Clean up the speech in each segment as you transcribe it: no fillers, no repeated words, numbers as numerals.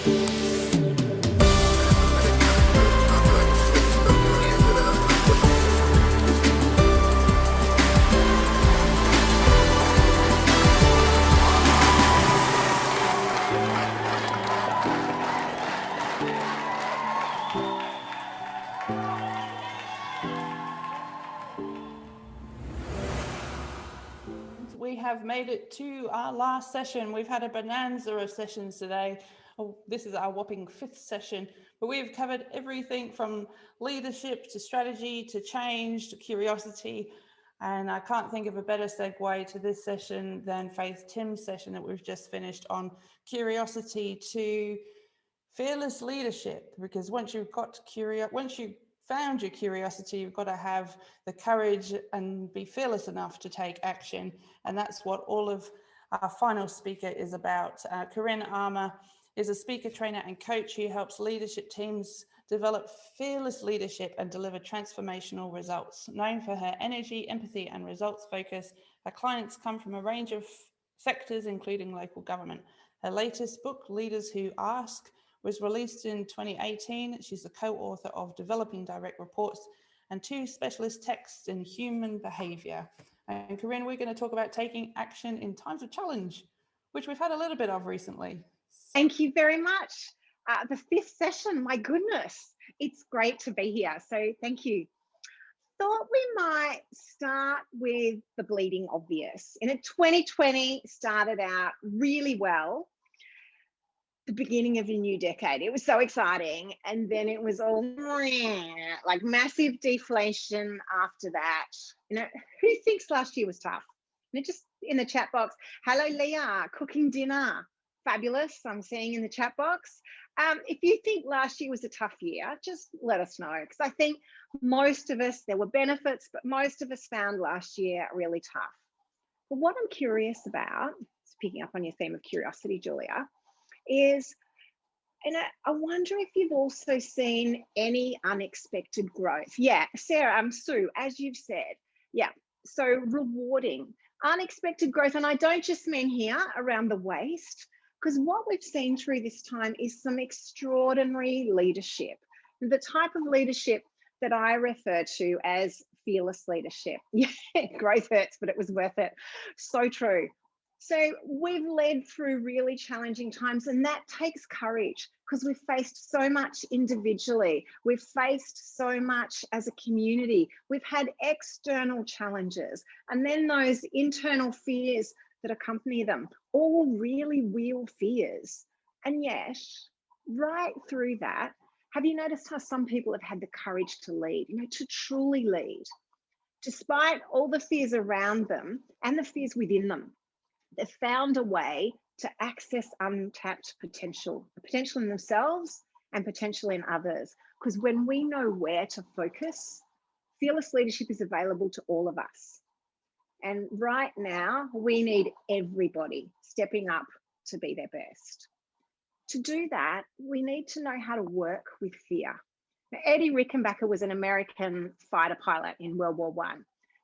We have made it to our last session. We've had a bonanza of sessions today. Oh, this is our whopping 5th session, but we've covered everything from leadership to strategy to change to curiosity. And I can't think of a better segue to this session than Faith Tim's session that we've just finished on curiosity to fearless leadership. Because once you've got once you found your curiosity, you've got to have the courage and be fearless enough to take action. And that's what all of our final speaker is about. Corrinne Armour is a speaker, trainer and coach who helps leadership teams develop fearless leadership and deliver transformational results. Known for her energy, empathy and results focus, her clients come from a range of sectors, including local government. Her latest book, Leaders Who Ask, was released in 2018. She's the co-author of Developing Direct Reports and 2 specialist texts in human behaviour. And Corrinne, we're going to talk about taking action in times of challenge, which we've had a little bit of recently. Thank you very much. The 5th session, my goodness, it's great to be here. So thank you. Thought we might start with the bleeding obvious. In 2020 started out really well. The beginning of a new decade. It was so exciting. And then it was all like massive deflation after that. You know, who thinks last year was tough? You know, just in the chat box. Hello, Leah, cooking dinner. Fabulous. I'm seeing in the chat box. If you think last year was a tough year, just let us know. Because I think most of us, there were benefits, but most of us found last year really tough. But what I'm curious about, picking up on your theme of curiosity, Julia, is, and I wonder if you've also seen any unexpected growth. Yeah, Sarah, Sue, as you've said, yeah, so rewarding, unexpected growth. And I don't just mean here around the waist, because what we've seen through this time is some extraordinary leadership, the type of leadership that I refer to as fearless leadership. Yeah, growth hurts, but it was worth it. So true. So we've led through really challenging times, and that takes courage because we've faced so much individually. We've faced so much as a community. We've had external challenges and then those internal fears that accompany them, all really real fears. And yet, right through that, have you noticed how some people have had the courage to lead, you know, to truly lead, despite all the fears around them and the fears within them? They've found a way to access untapped potential in themselves and potential in others. Because when we know where to focus, fearless leadership is available to all of us. And right now, we need everybody stepping up to be their best. To do that, we need to know how to work with fear. Now, Eddie Rickenbacker was an American fighter pilot in World War I.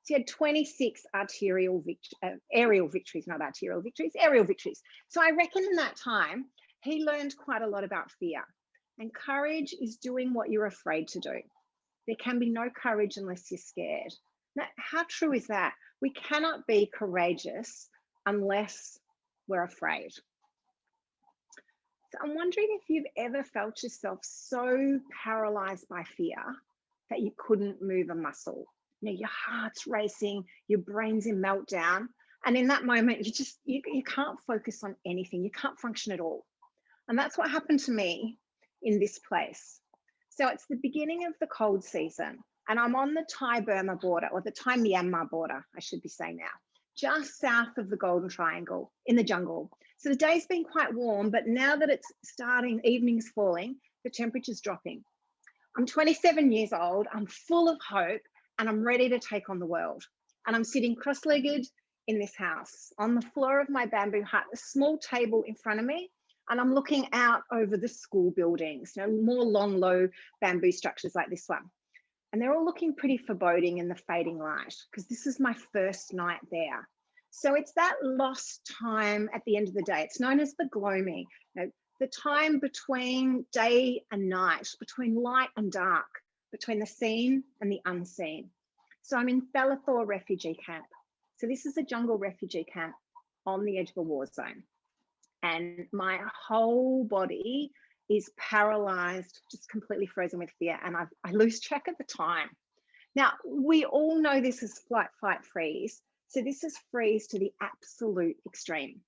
So he had 26 aerial victories. So I reckon in that time, he learned quite a lot about fear. And courage is doing what you're afraid to do. There can be no courage unless you're scared. Now, how true is that? We cannot be courageous unless we're afraid. So I'm wondering if you've ever felt yourself so paralyzed by fear that you couldn't move a muscle. You know, your heart's racing, your brain's in meltdown. And in that moment, you can't focus on anything. You can't function at all. And that's what happened to me in this place. So it's the beginning of the cold season, and I'm on the Thai-Burma border, or the Thai-Myanmar border, I should be saying now, just south of the Golden Triangle in the jungle. So the day's been quite warm, but now that it's starting, evening's falling, the temperature's dropping. I'm 27 years old, I'm full of hope, and I'm ready to take on the world. And I'm sitting cross-legged in this house on the floor of my bamboo hut, a small table in front of me, and I'm looking out over the school buildings, you know, more long, low bamboo structures like this one. And they're all looking pretty foreboding in the fading light, because this is my first night there. So it's that lost time at the end of the day. It's known as the gloaming. You know, the time between day and night, between light and dark, between the seen and the unseen. So I'm in Bellathor refugee camp. So this is a jungle refugee camp on the edge of a war zone. And my whole body is paralyzed, just completely frozen with fear. And I lose track of the time. Now, we all know this is flight, fight, freeze. So this is freeze to the absolute extreme.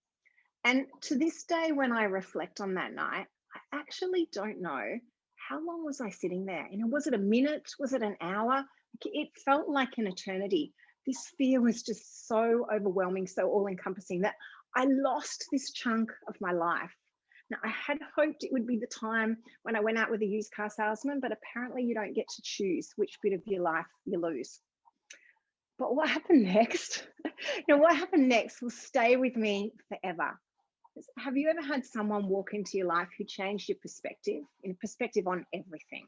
And to this day, when I reflect on that night, I actually don't know how long was I sitting there. You know, was it a minute? Was it an hour? It felt like an eternity. This fear was just so overwhelming, so all-encompassing that I lost this chunk of my life. Now, I had hoped it would be the time when I went out with a used car salesman, but apparently you don't get to choose which bit of your life you lose. But what happened next? What happened next will stay with me forever. Have you ever had someone walk into your life who changed your perspective on everything?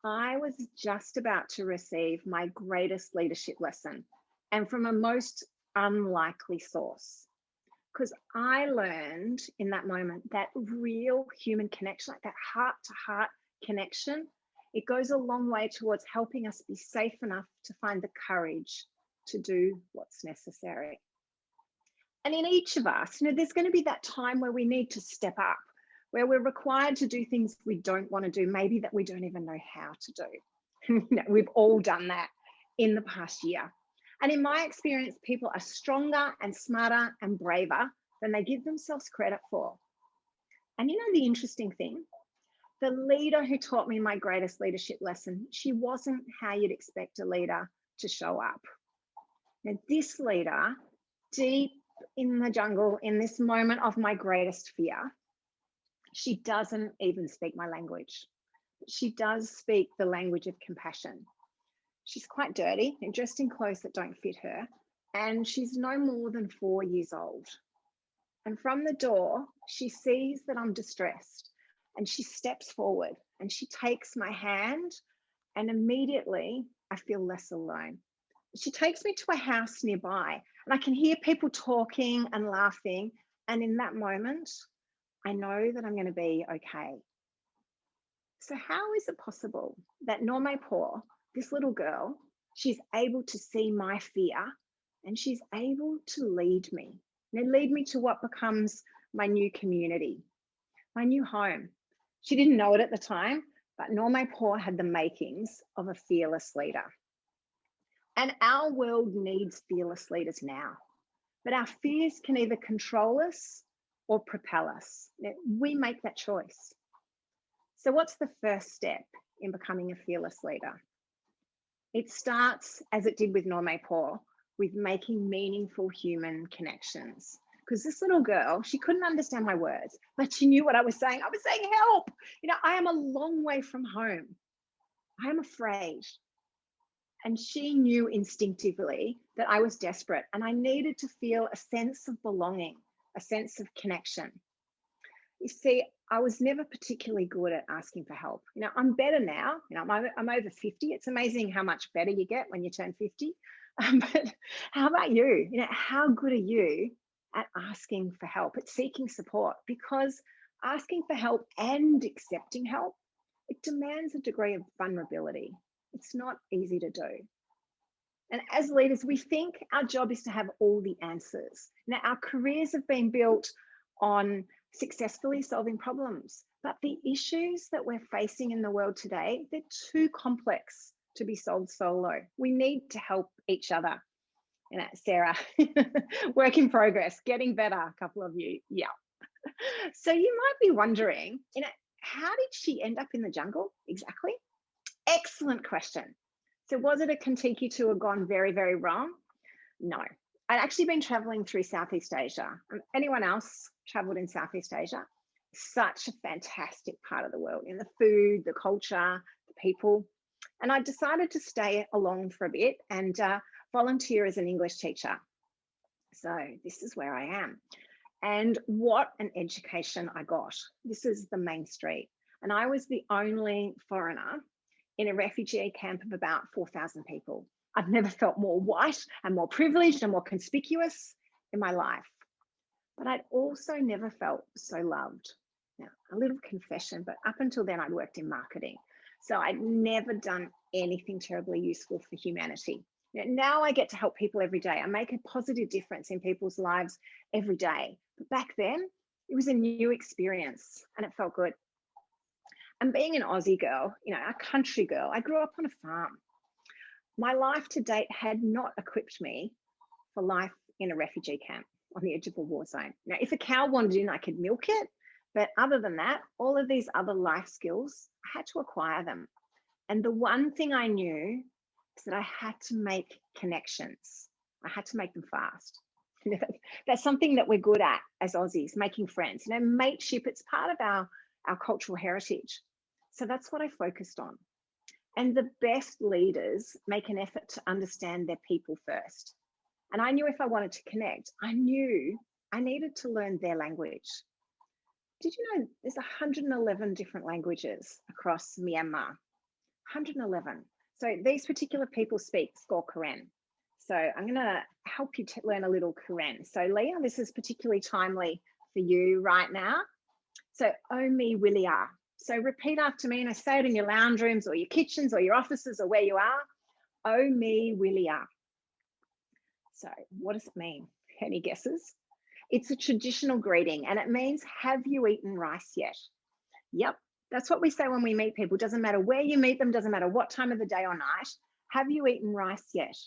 I was just about to receive my greatest leadership lesson, and from a most unlikely source. Because I learned in that moment that real human connection, like that heart-to-heart connection, it goes a long way towards helping us be safe enough to find the courage to do what's necessary. And in each of us, there's going to be that time where we need to step up, where we're required to do things we don't want to do, maybe that we don't even know how to do. We've all done that in the past year. And in my experience, people are stronger and smarter and braver than they give themselves credit for. And the interesting thing, the leader who taught me my greatest leadership lesson, she wasn't how you'd expect a leader to show up. Now, this leader, deep in the jungle, in this moment of my greatest fear, she doesn't even speak my language. She does speak the language of compassion. She's quite dirty and dressed in clothes that don't fit her, and she's no more than 4 years old. And from the door, she sees that I'm distressed, and she steps forward and she takes my hand, and immediately I feel less alone. She takes me to a house nearby, and I can hear people talking and laughing. And in that moment, I know that I'm going to be okay. So how is it possible that Normaypur, this little girl, she's able to see my fear and she's able to lead me to what becomes my new community, my new home? She didn't know it at the time, but Normaypur had the makings of a fearless leader. And our world needs fearless leaders now. But our fears can either control us or propel us. We make that choice. So what's the first step in becoming a fearless leader? It starts, as it did with Normaypur, with making meaningful human connections. Because this little girl, she couldn't understand my words, but she knew what I was saying. I was saying, help! I am a long way from home. I am afraid. And she knew instinctively that I was desperate and I needed to feel a sense of belonging, a sense of connection. You see, I was never particularly good at asking for help. I'm better now. I'm over 50. It's amazing how much better you get when you turn 50. But how about you? How good are you at asking for help, at seeking support? Because asking for help and accepting help, it demands a degree of vulnerability. It's not easy to do. And as leaders, we think our job is to have all the answers. Now, our careers have been built on successfully solving problems, but the issues that we're facing in the world today, they're too complex to be solved solo. We need to help each other. Sarah, work in progress, getting better, a couple of you. Yeah. So you might be wondering, how did she end up in the jungle exactly? Excellent question. So was it a Kentucky tour gone very, very wrong? No. I'd actually been traveling through Southeast Asia. Anyone else traveled in Southeast Asia? Such a fantastic part of the world, in the food, the culture, the people. And I decided to stay along for a bit and volunteer as an English teacher. So this is where I am. And what an education I got. This is the main street. And I was the only foreigner in a refugee camp of about 4,000 people. I've never felt more white and more privileged and more conspicuous in my life. But I'd also never felt so loved. Now, a little confession, but up until then, I'd worked in marketing. So I'd never done anything terribly useful for humanity. Now I get to help people every day. I make a positive difference in people's lives every day. But back then, it was a new experience and it felt good. And being an Aussie girl, a country girl, I grew up on a farm. My life to date had not equipped me for life in a refugee camp on the edge of a war zone. Now, if a cow wandered in, I could milk it. But other than that, all of these other life skills, I had to acquire them. And the one thing I knew is that I had to make connections. I had to make them fast. That's something that we're good at as Aussies, making friends. Mateship, it's part of our cultural heritage. So that's what I focused on. And the best leaders make an effort to understand their people first. And I knew if I wanted to connect, I knew I needed to learn their language. Did you know there's 111 different languages across Myanmar? 111. So these particular people speak Corrinne. So I'm going to help you learn a little Corrinne. So Leah, this is particularly timely for you right now. So Omi Willia. So repeat after me, and I say it in your lounge rooms or your kitchens or your offices or where you are. Omi Willia. So what does it mean? Any guesses? It's a traditional greeting and it means, have you eaten rice yet? Yep, that's what we say when we meet people. Doesn't matter where you meet them, doesn't matter what time of the day or night. Have you eaten rice yet?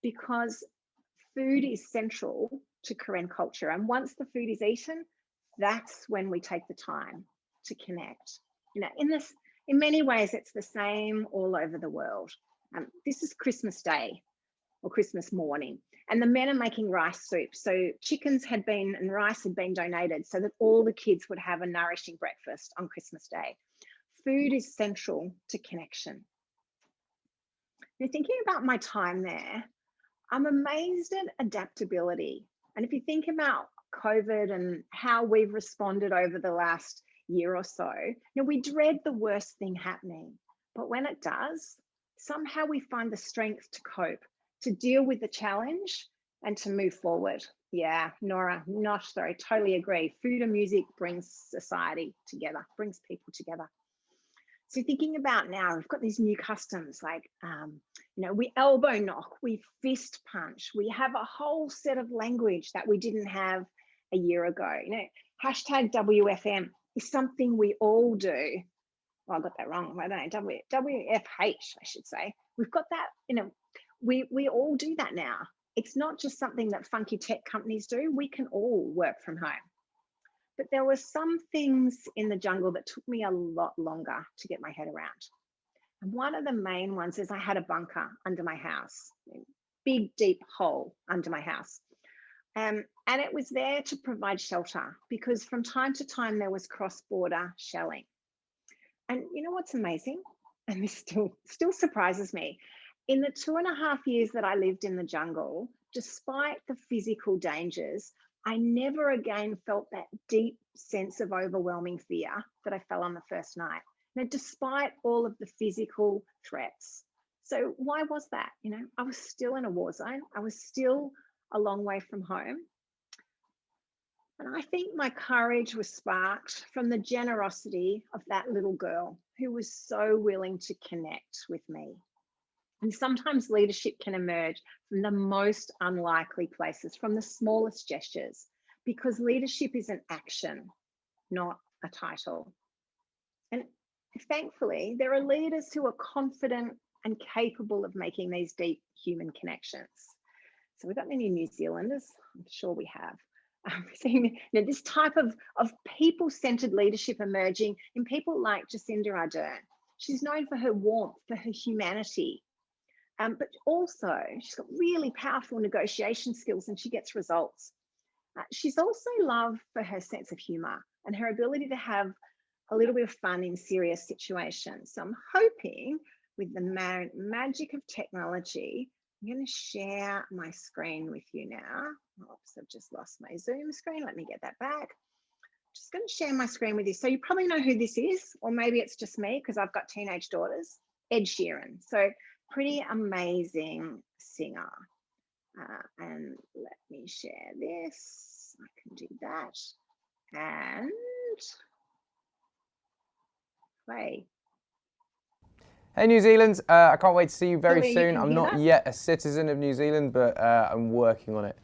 Because food is central to Korean culture. And once the food is eaten, that's when we take the time to connect. In many ways, it's the same all over the world. This is Christmas Day or Christmas morning, and the men are making rice soup. So chickens and rice had been donated so that all the kids would have a nourishing breakfast on Christmas Day. Food is central to connection. Now, thinking about my time there, I'm amazed at adaptability. And if you think about COVID and how we've responded over the last year or so, we dread the worst thing happening. But when it does, somehow we find the strength to cope, to deal with the challenge and to move forward. Yeah, Nora, totally agree. Food and music brings society together, brings people together. So thinking about now, we've got these new customs like, we elbow knock, we fist punch, we have a whole set of language that we didn't have a year ago. Hashtag WFM is something we all do. Well, I got that wrong. I don't know, WFH, I should say. We've got that, we all do that now. It's not just something that funky tech companies do. We can all work from home. But there were some things in the jungle that took me a lot longer to get my head around. And one of the main ones is I had a bunker under my house, big, deep hole under my house. And it was there to provide shelter because from time to time there was cross-border shelling. And you know what's amazing? And this still surprises me. In the 2.5 years that I lived in the jungle, despite the physical dangers, I never again felt that deep sense of overwhelming fear that I felt on the first night. Now, despite all of the physical threats. So why was that? I was still in a war zone. I was still a long way from home. And I think my courage was sparked from the generosity of that little girl who was so willing to connect with me. And sometimes leadership can emerge from the most unlikely places, from the smallest gestures, because leadership is an action, not a title. And thankfully, there are leaders who are confident and capable of making these deep human connections. So we've got many New Zealanders, I'm sure we have. Seeing this type of people-centered leadership emerging in people like Jacinda Ardern. She's known for her warmth, for her humanity, but also she's got really powerful negotiation skills and she gets results. She's also loved for her sense of humor and her ability to have a little bit of fun in serious situations. So I'm hoping with the magic of technology, I'm going to share my screen with you now. Oops, I've just lost my Zoom screen. Let me get that back. Just going to share my screen with you. So you probably know who this is, or maybe it's just me because I've got teenage daughters. Ed Sheeran. So pretty amazing singer. And let me share this. I can do that. And Play. Hey New Zealand, I can't wait to see you very Julia, you soon. can I'm hear not that? yet a citizen of New Zealand, but I'm working on it.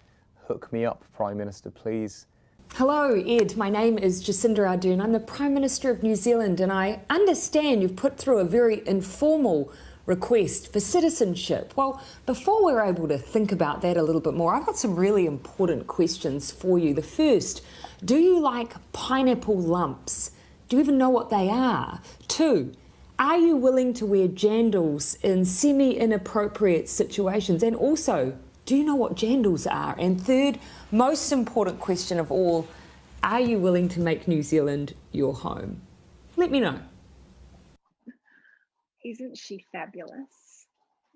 Hook me up, Prime Minister, please. Hello, Ed. My name is Jacinda Ardern. I'm the Prime Minister of New Zealand, and I understand you've put through a very informal request for citizenship. Well, before we're able to think about that a little bit more, I've got some really important questions for you. The first, do you like pineapple lumps? Do you even know what they are? 2, are you willing to wear jandals in semi-inappropriate situations? And also, do you know what jandals are? And 3rd, most important question of all, are you willing to make New Zealand your home? Let me know. Isn't she fabulous?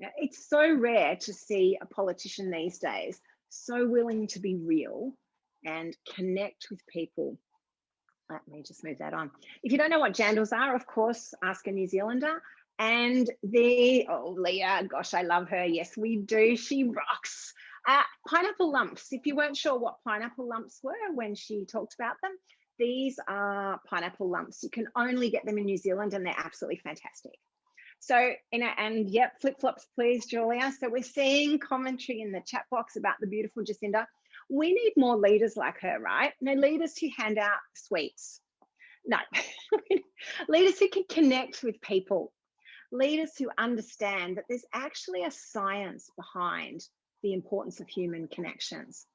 Now, it's so rare to see a politician these days so willing to be real and connect with people. Let me just move that on. If you don't know what jandals are, of course, ask a New Zealander. And oh, Leah, gosh, I love her. Yes, we do. She rocks. Pineapple lumps. If you weren't sure what pineapple lumps were when she talked about them, these are pineapple lumps. You can only get them in New Zealand, and they're absolutely fantastic. So, and yep, flip-flops, please, Julia. So we're seeing commentary in the chat box about the beautiful Jacinda. We need more leaders like her, right? No leaders who hand out sweets. No, leaders who can connect with people. Leaders who understand that there's actually a science behind the importance of human connections.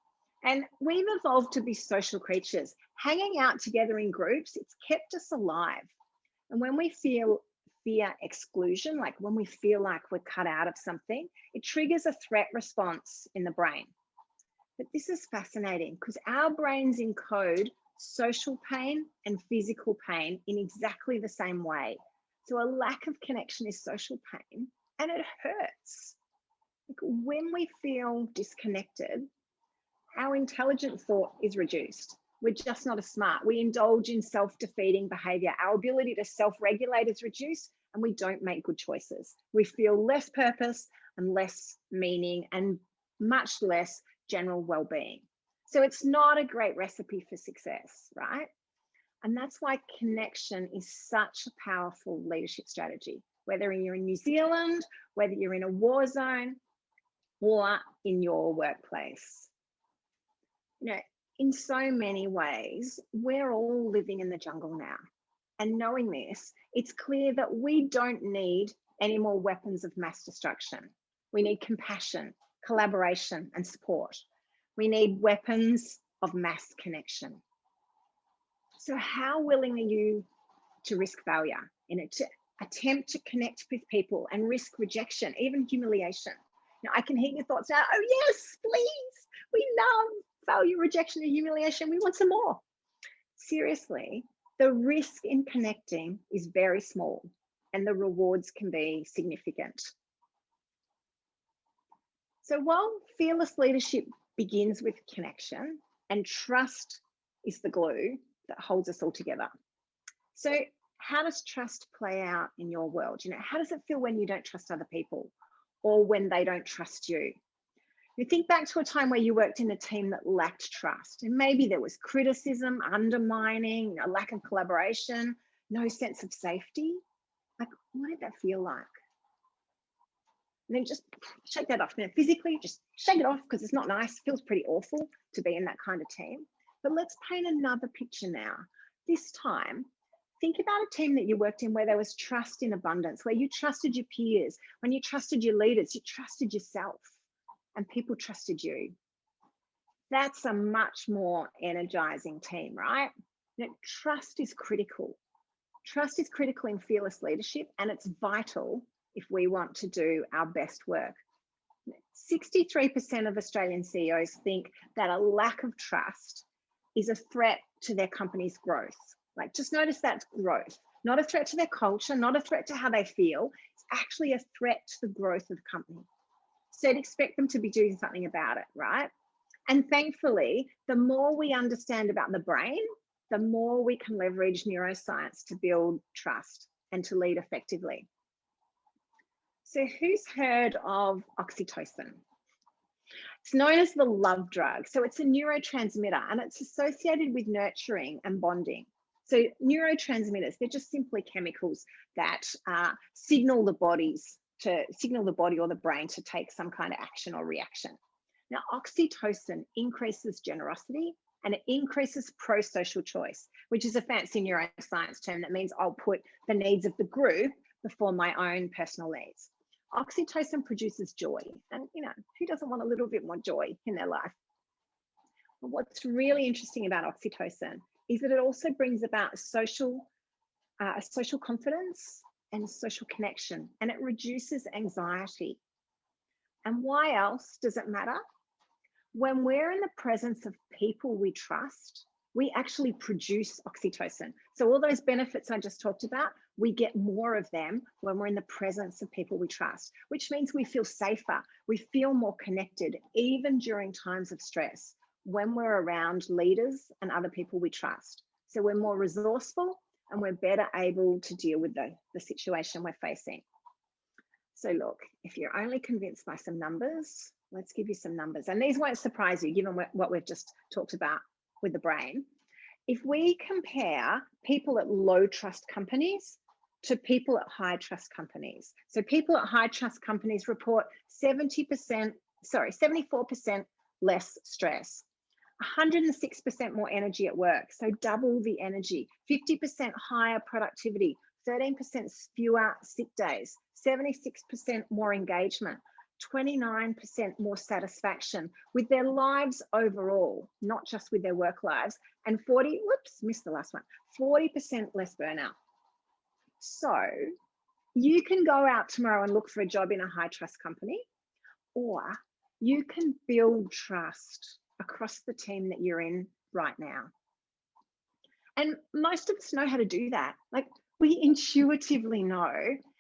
And we've evolved to be social creatures. Hanging out together in groups, it's kept us alive. And when we feel fear exclusion, like when we feel like we're cut out of something, it triggers a threat response in the brain. But this is fascinating because our brains encode social pain and physical pain in exactly the same way. So a lack of connection is social pain, and it hurts. Like when we feel disconnected, our intelligent thought is reduced. We're just not as smart. We indulge in self-defeating behavior. Our ability to self-regulate is reduced, and we don't make good choices. We feel less purpose and less meaning and much less general well-being. So it's not a great recipe for success, right? And that's why connection is such a powerful leadership strategy, whether you're in New Zealand, whether you're in a war zone, or in your workplace. You know, in so many ways, we're all living in the jungle now. And knowing this, it's clear that we don't need any more weapons of mass destruction. We need compassion, collaboration, and support. We need weapons of mass connection. So how willing are you to risk failure in it, to attempt to connect with people and risk rejection, even humiliation? Now, I can hear your thoughts now. Oh, yes, please. We love failure, rejection, and humiliation. We want some more. Seriously, the risk in connecting is very small and the rewards can be significant. So while fearless leadership begins with connection and trust is the glue that holds us all together. So how does trust play out in your world? You know, how does it feel when you don't trust other people or when they don't trust you? You think back to a time where you worked in a team that lacked trust, and maybe there was criticism, undermining, a lack of collaboration, no sense of safety. Like, what did that feel like? And then just shake that off. Now, physically, just shake it off because it's not nice. It feels pretty awful to be in that kind of team. But let's paint another picture now. This time, think about a team that you worked in where there was trust in abundance, where you trusted your peers, when you trusted your leaders, you trusted yourself, and people trusted you. That's a much more energizing team, right? Now, trust is critical. Trust is critical in fearless leadership, and it's vital if we want to do our best work. 63% of Australian CEOs think that a lack of trust is a threat to their company's growth. Like, just notice that's growth, not a threat to their culture, not a threat to how they feel. It's actually a threat to the growth of the company. So I'd expect them to be doing something about it, right? And thankfully, the more we understand about the brain, the more we can leverage neuroscience to build trust and to lead effectively. So who's heard of oxytocin? It's known as the love drug. So it's a neurotransmitter and it's associated with nurturing and bonding. So neurotransmitters, they're just simply chemicals that signal the body or the brain to take some kind of action or reaction. Now, oxytocin increases generosity and it increases pro-social choice, which is a fancy neuroscience term that means I'll put the needs of the group before my own personal needs. Oxytocin produces joy, and who doesn't want a little bit more joy in their life? But what's really interesting about oxytocin is that it also brings about social confidence and social connection, and it reduces anxiety. And why else does it matter? When we're in the presence of people we trust, we actually produce oxytocin. So all those benefits I just talked about, we get more of them when we're in the presence of people we trust, which means we feel safer, we feel more connected, even during times of stress, when we're around leaders and other people we trust. So we're more resourceful and we're better able to deal with the situation we're facing. So look, if you're only convinced by some numbers, let's give you some numbers. And these won't surprise you given what we've just talked about with the brain. If we compare people at low trust companies to people at high trust companies. So people at high trust companies report 74% less stress, 106% more energy at work, so double the energy, 50% higher productivity, 13% fewer sick days, 76% more engagement, 29% more satisfaction with their lives overall, not just with their work lives, and 40% less burnout. So you can go out tomorrow and look for a job in a high trust company, or you can build trust across the team that you're in right now. And most of us know how to do that. Like, we intuitively know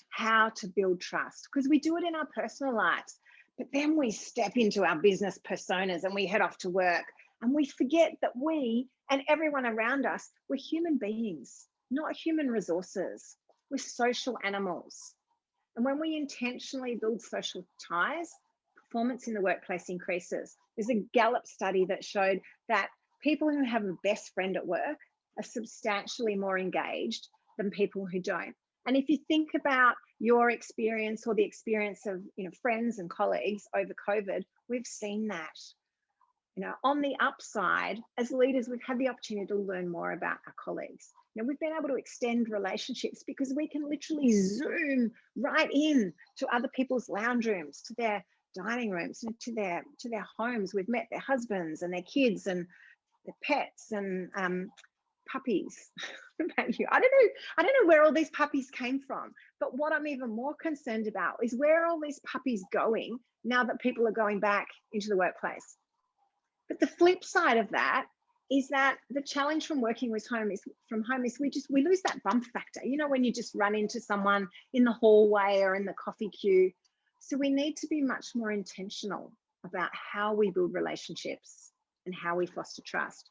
how to build trust because we do it in our personal lives. But then we step into our business personas and we head off to work and we forget that we and everyone around us, we're human beings, not human resources. We're social animals. And when we intentionally build social ties, performance in the workplace increases. There's a Gallup study that showed that people who have a best friend at work are substantially more engaged than people who don't. And if you think about your experience or the experience of friends and colleagues over COVID, we've seen that. On the upside, as leaders, we've had the opportunity to learn more about our colleagues. We've been able to extend relationships because we can literally zoom right in to other people's lounge rooms, to their dining rooms, and to their homes. We've met their husbands and their kids and their pets and puppies. I don't know where all these puppies came from, but what I'm even more concerned about is where are all these puppies going now that people are going back into the workplace. But the flip side of that is that the challenge from working from home is we lose that bump factor. When you just run into someone in the hallway or in the coffee queue. So we need to be much more intentional about how we build relationships and how we foster trust.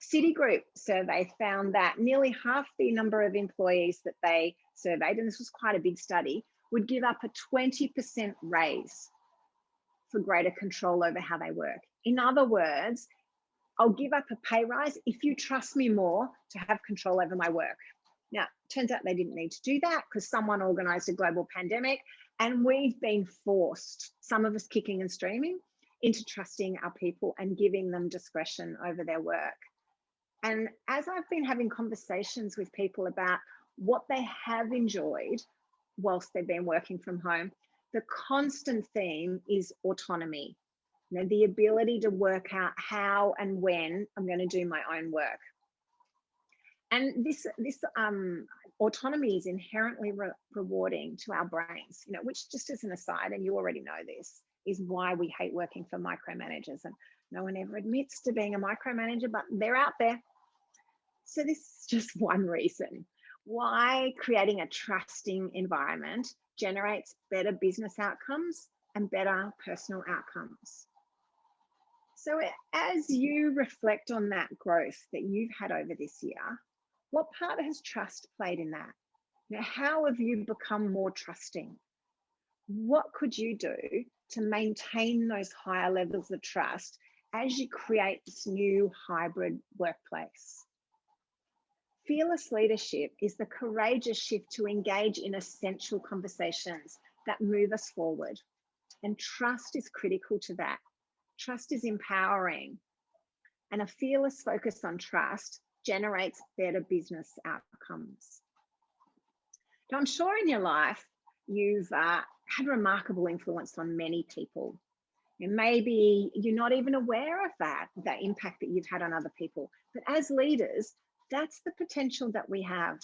Citigroup survey found that nearly half the number of employees that they surveyed, and this was quite a big study, would give up a 20% raise for greater control over how they work. In other words, I'll give up a pay rise if you trust me more to have control over my work. Now, turns out they didn't need to do that because someone organized a global pandemic and we've been forced, some of us kicking and screaming, into trusting our people and giving them discretion over their work. And as I've been having conversations with people about what they have enjoyed whilst they've been working from home, the constant theme is autonomy. The ability to work out how and when I'm going to do my own work. And this autonomy is inherently rewarding to our brains, which, just as an aside, and you already know this, is why we hate working for micromanagers. And no one ever admits to being a micromanager, but they're out there. So this is just one reason why creating a trusting environment generates better business outcomes and better personal outcomes. So as you reflect on that growth that you've had over this year, what part has trust played in that? How have you become more trusting? What could you do to maintain those higher levels of trust as you create this new hybrid workplace? Fearless leadership is the courageous shift to engage in essential conversations that move us forward. And trust is critical to that. Trust is empowering. And a fearless focus on trust generates better business outcomes. Now, I'm sure in your life, you've had remarkable influence on many people. And maybe you're not even aware of that impact that you've had on other people. But as leaders, that's the potential that we have.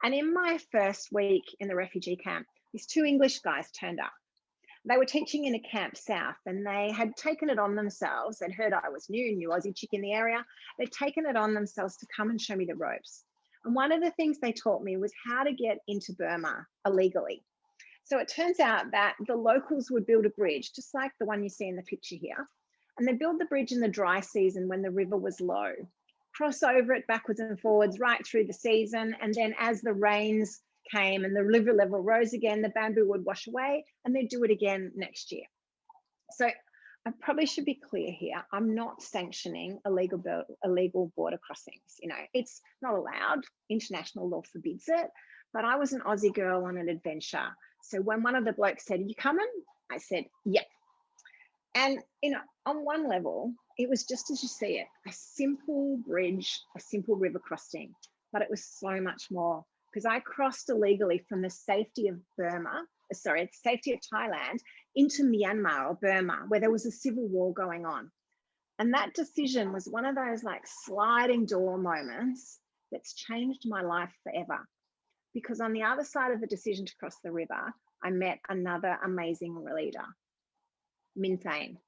And in my first week in the refugee camp, these two English guys turned up. They were teaching in a camp south, and they had taken it on themselves. They'd heard I was new Aussie chick in the area. They'd taken it on themselves to come and show me the ropes. And one of the things they taught me was how to get into Burma illegally. So it turns out that the locals would build a bridge, just like the one you see in the picture here. And they build the bridge in the dry season when the river was low, cross over it backwards and forwards right through the season. And then as the rains came and the river level rose again, the bamboo would wash away, and they'd do it again next year. So I probably should be clear here. I'm not sanctioning illegal border crossings. You know, it's not allowed. International law forbids it. But I was an Aussie girl on an adventure. So when one of the blokes said, "Are you coming?" I said, "Yep." And, you know, on one level, it was just as you see it, a simple bridge, a simple river crossing, but it was so much more, because I crossed illegally from the safety of safety of Thailand into Myanmar or Burma, where there was a civil war going on. And that decision was one of those like sliding door moments that's changed my life forever. Because on the other side of the decision to cross the river, I met another amazing leader, Min Thain.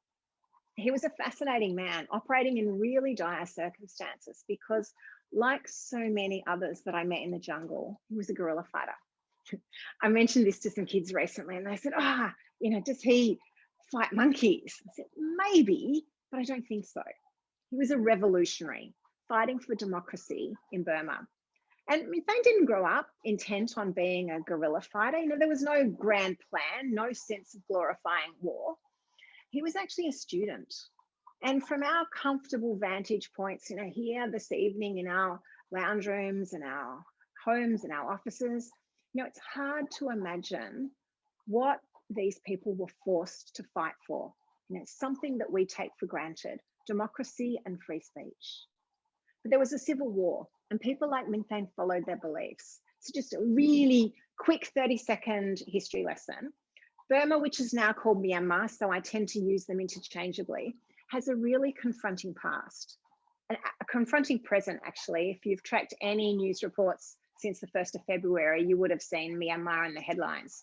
He was a fascinating man operating in really dire circumstances because, like so many others that I met in the jungle, he was a guerrilla fighter. I mentioned this to some kids recently and they said, you know, does he fight monkeys? I said, maybe, but I don't think so. He was a revolutionary fighting for democracy in Burma. And Min Thain didn't grow up intent on being a guerrilla fighter. You know, there was no grand plan, no sense of glorifying war. He was actually a student. And from our comfortable vantage points, you know, here this evening in our lounge rooms and our homes and our offices, you know, it's hard to imagine what these people were forced to fight for. You know, it's something that we take for granted, democracy and free speech. But there was a civil war and people like Min Thain followed their beliefs. So just a really quick 30-second history lesson. Burma, which is now called Myanmar, so I tend to use them interchangeably, has a really confronting past, and a confronting present, actually. If you've tracked any news reports since the 1st of February, you would have seen Myanmar in the headlines.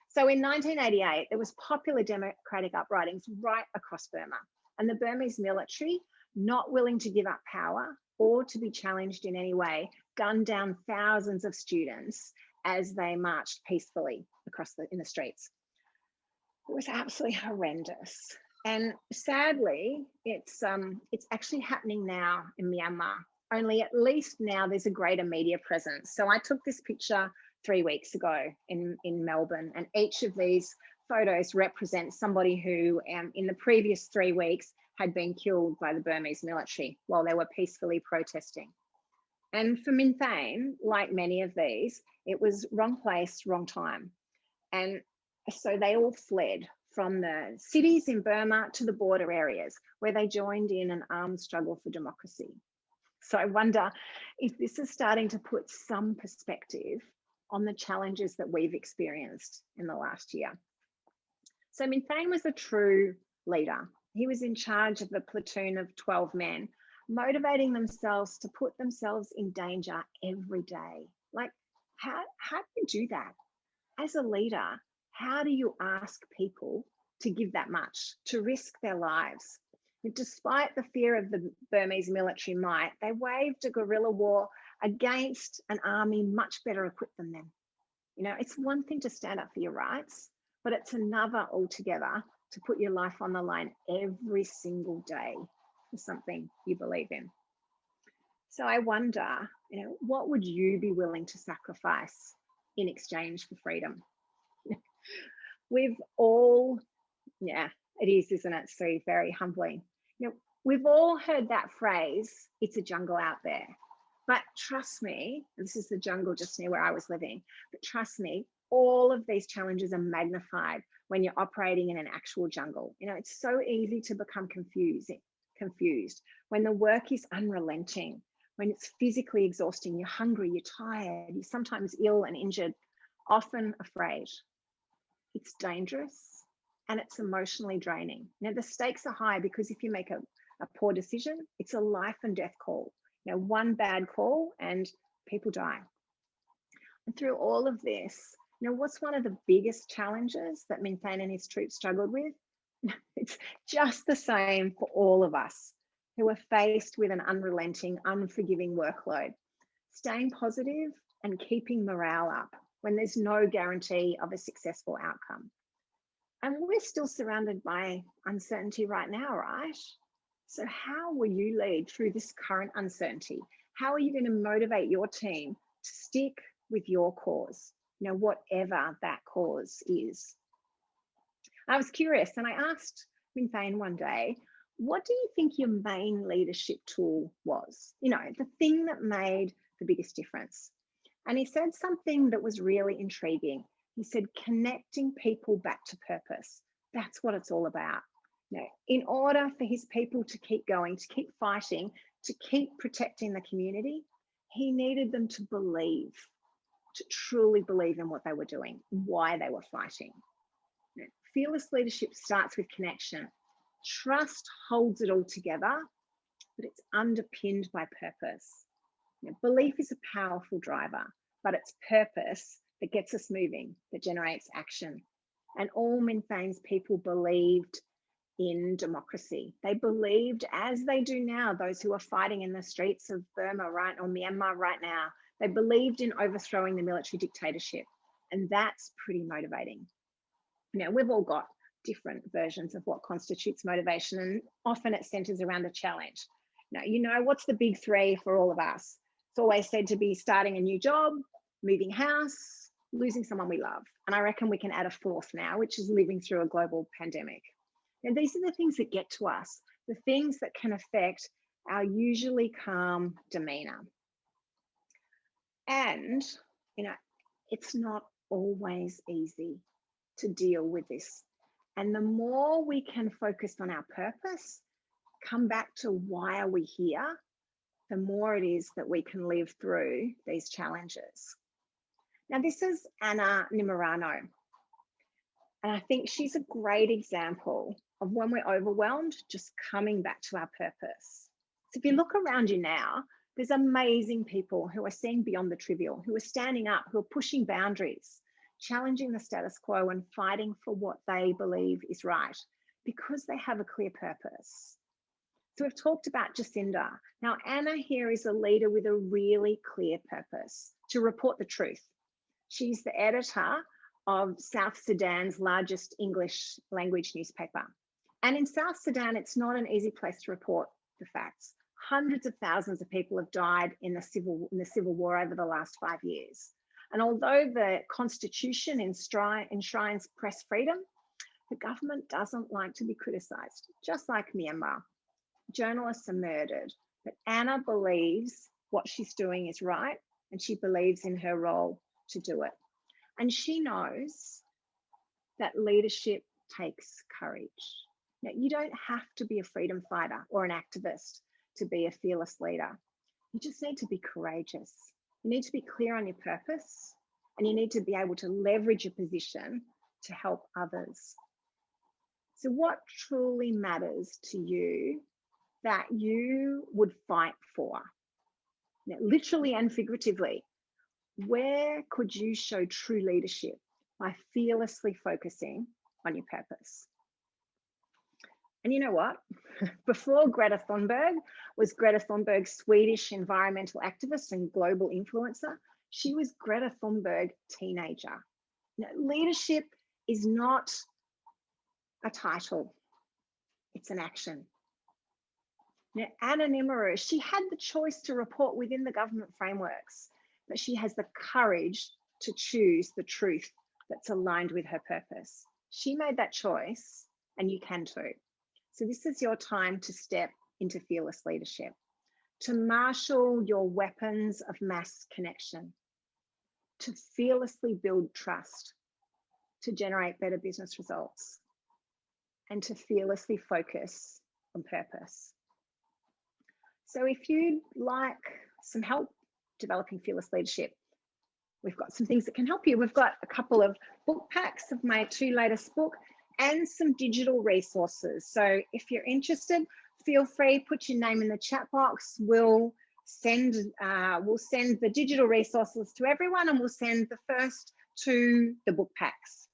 So in 1988, there was popular democratic uprisings right across Burma, and the Burmese military, not willing to give up power or to be challenged in any way, gunned down thousands of students as they marched peacefully in the streets. It was absolutely horrendous. And sadly, it's actually happening now in Myanmar, only at least now there's a greater media presence. So I took this picture 3 weeks ago in Melbourne, and each of these photos represents somebody who in the previous 3 weeks had been killed by the Burmese military while they were peacefully protesting. And for Min Thain, like many of these, it was wrong place, wrong time. And so they all fled from the cities in Burma to the border areas where they joined in an armed struggle for democracy. So I wonder if this is starting to put some perspective on the challenges that we've experienced in the last year. So Min Thain was a true leader. He was in charge of a platoon of 12 men, motivating themselves to put themselves in danger every day. Like, how do you do that? As a leader, how do you ask people to give that much, to risk their lives? And despite the fear of the Burmese military might, they waged a guerrilla war against an army much better equipped than them. You know, it's one thing to stand up for your rights, but it's another altogether to put your life on the line every single day for something you believe in. So I wonder, you know, what would you be willing to sacrifice in exchange for freedom? We've all, yeah, it is, isn't it? So very humbling. You know, we've all heard that phrase, "It's a jungle out there." But trust me, this is the jungle just near where I was living, but trust me, all of these challenges are magnified when you're operating in an actual jungle. You know, it's so easy to become confused when the work is unrelenting, when it's physically exhausting, you're hungry, you're tired, you're sometimes ill and injured, often afraid. It's dangerous and it's emotionally draining. Now, the stakes are high because if you make a poor decision, it's a life and death call. You know, one bad call and people die. And through all of this, you know, what's one of the biggest challenges that Minthane and his troops struggled with? It's just the same for all of us who are faced with an unrelenting, unforgiving workload. Staying positive and keeping morale up when there's no guarantee of a successful outcome. And we're still surrounded by uncertainty right now, right? So how will you lead through this current uncertainty? How are you going to motivate your team to stick with your cause, you know, whatever that cause is? I was curious and I asked Minthane one day, what do you think your main leadership tool was? You know, the thing that made the biggest difference. And he said something that was really intriguing. He said, connecting people back to purpose. That's what it's all about. You know, in order for his people to keep going, to keep fighting, to keep protecting the community, he needed them to believe, to truly believe in what they were doing, why they were fighting. You know, fearless leadership starts with connection. Trust holds it all together, but it's underpinned by purpose. You know, belief is a powerful driver, but it's purpose that gets us moving, that generates action. And all Minthane's people believed in democracy. They believed, as they do now, those who are fighting in the streets of Burma right or Myanmar right now, they believed in overthrowing the military dictatorship. And that's pretty motivating. Now, we've all got different versions of what constitutes motivation, and often it centers around a challenge. Now, you know, what's the big three for all of us? It's always said to be starting a new job, moving house, losing someone we love. And I reckon we can add a fourth now, which is living through a global pandemic. And these are the things that get to us, the things that can affect our usually calm demeanor. And, you know, it's not always easy to deal with this. And the more we can focus on our purpose, come back to why are we here, the more it is that we can live through these challenges. Now, this is Anna Nimorano. And I think she's a great example of when we're overwhelmed, just coming back to our purpose. So if you look around you now, there's amazing people who are seeing beyond the trivial, who are standing up, who are pushing boundaries, challenging the status quo and fighting for what they believe is right because they have a clear purpose. So we've talked about Jacinda. Now, Anna here is a leader with a really clear purpose: to report the truth. She's the editor of South Sudan's largest English language newspaper. And in South Sudan, it's not an easy place to report the facts. Hundreds of thousands of people have died in the civil war over the last 5 years. And although the Constitution enshrines press freedom, the government doesn't like to be criticised, just like Myanmar. Journalists are murdered, but Anna believes what she's doing is right, and she believes in her role to do it. And she knows that leadership takes courage. Now, you don't have to be a freedom fighter or an activist to be a fearless leader. You just need to be courageous. You need to be clear on your purpose, and you need to be able to leverage your position to help others. So what truly matters to you that you would fight for? Now, literally and figuratively, where could you show true leadership by fearlessly focusing on your purpose? And you know what? Before Greta Thunberg was Greta Thunberg, Swedish environmental activist and global influencer, she was Greta Thunberg teenager. Now, leadership is not a title, it's an action. Now, Anna Nimorano, she had the choice to report within the government frameworks, but she has the courage to choose the truth that's aligned with her purpose. She made that choice, and you can too. So this is your time to step into fearless leadership, to marshal your weapons of mass connection, to fearlessly build trust, to generate better business results, and to fearlessly focus on purpose. So if you'd like some help developing fearless leadership, we've got some things that can help you. We've got a couple of book packs of my 2 latest books and some digital resources. So if you're interested, feel free, put your name in the chat box. We'll send the digital resources to everyone, and we'll send the first 2 the book packs.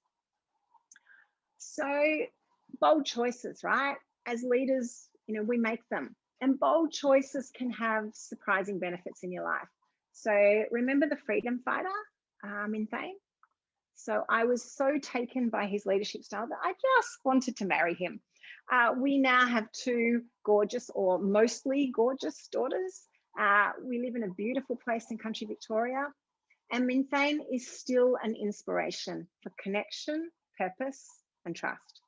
So bold choices, right? As leaders, you know, we make them, and bold choices can have surprising benefits in your life. So remember the freedom fighter, Min Thain? So I was so taken by his leadership style that I just wanted to marry him. We now have 2 gorgeous, or mostly gorgeous, daughters. We live in a beautiful place in country Victoria, and Min Thain is still an inspiration for connection, purpose, and trust.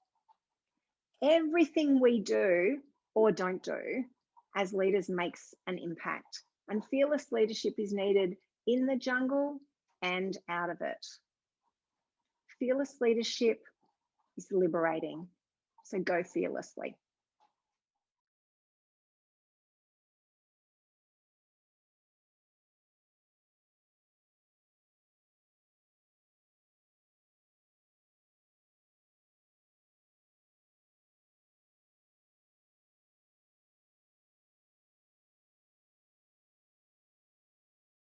Everything we do or don't do as leaders makes an impact, and fearless leadership is needed in the jungle and out of it. Fearless leadership is liberating, so go fearlessly.